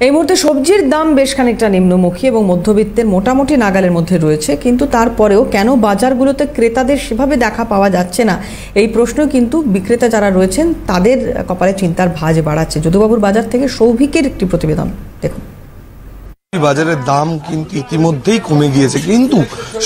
এই মুহূর্তে সবজির দাম বেশ খানিকটা নিম্নমুখী এবং মধ্যবিত্তের মোটামুটি নাগালের মধ্যে রয়েছে, কিন্তু তারপরেও কেন বাজারগুলোতে ক্রেতাদের সেভাবে দেখা পাওয়া যাচ্ছে না, এই প্রশ্ন কিন্তু বিক্রেতা যারা রয়েছেন তাদের কপালে চিন্তার ভাঁজ বাড়াচ্ছে। যদুবাবুর বাজার থেকে সৌভিকের একটি প্রতিবেদন দেখুন। বাজারের দাম কিন্তু ইতিমধ্যেই কমে গিয়েছে, কিন্তু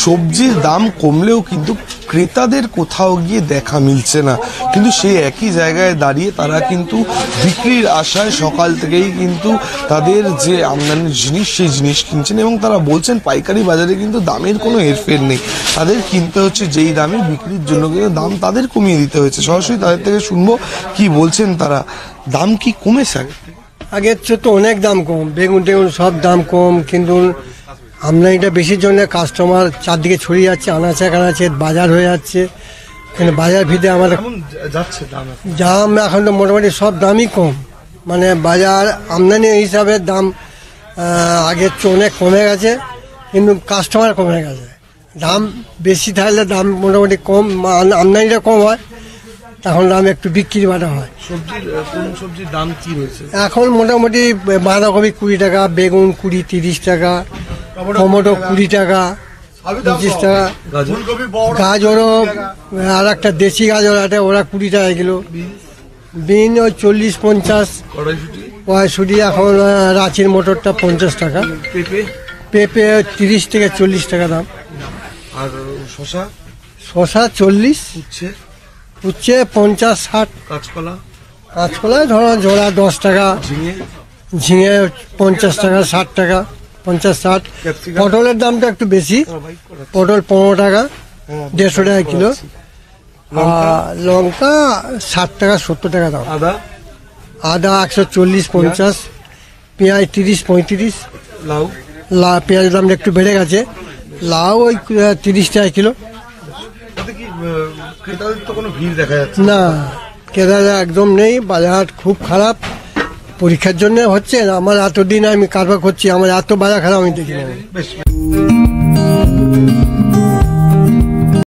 সবজির দাম কমলেও কিন্তু ক্রেতাদের কোথাও গিয়ে দেখা মিলছে না। কিন্তু সেই একই জায়গায় দাঁড়িয়ে তারা কিন্তু বিক্রির আশায় সকাল থেকেই কিন্তু তাদের যে আমদানির জিনিস সেই জিনিস কিনছেন এবং তারা বলছেন পাইকারি বাজারে কিন্তু দামের কোনো হেরফের নেই, তাদের কিনতে হচ্ছে যেই দামে, বিক্রির জন্য কিন্তু দাম তাদের কমিয়ে দিতে হয়েছে। সরাসরি তাদের থেকে শুনবো কি বলছেন তারা। দাম কি কমেছে? আগের চেয়ে তো অনেক দাম কম, বেগুন টেগুন সব দাম কম, কিন্তু আমদানিটা বেশির জন্য কাস্টমার চারদিকে ছড়িয়ে যাচ্ছে, আনাচে কানাচে বাজার হয়ে যাচ্ছে। কিন্তু বাজার ভিতরে আমাদের দাম এখন তো মোটামুটি সব দামই কম, মানে বাজার আমদানি হিসাবে দাম আগের চেয়ে অনেক কমে গেছে, কিন্তু কাস্টমার কমে গেছে। দাম বেশি থাকলে দাম মোটামুটি কম, আমদানিটা কম হয়, তখন দাম একটু বিক্রি বাটা হয়। সবজির দাম কি রয়েছে এখন? মোটামুটি বাঁধাকপি 20 টাকা, বেগুন 20-30 টাকা, টমেটো 20 টাকা, 25 টাকা, গাজরও আর একটা দেশি গাজর আছে, ওরা 20 টাকা কিলো, বিন ওই 40-50, কড়াইশুঁটি এখন রাঁচির মোটরটা 50 টাকা, পেঁপে 30 থেকে 40 টাকা দাম, আর শশা 40, উচ্ছে 50-60, কাঁচকলা ধরো জোড়া 10 টাকা, ঝিঙে 50 টাকা, 60 টাকা, 50-60। পটলের দামটা একটু বেশি, পটল 15 টাকা, 150 টাকা কিলো, লঙ্কা 60 টাকা 70 টাকা দাম, আদা 140-50, পেঁয়াজ 30-35, পেঁয়াজের দামটা একটু বেড়ে গেছে, লাউ ওই 30 টাকা কিলো। না, ক্রেতারা একদম নেই, বাজার খুব খারাপ। পরীক্ষার জন্য হচ্ছে, আমার এতদিন আমি কারবার করছি, আমার এত বাজার খারাপ আমি দেখি না।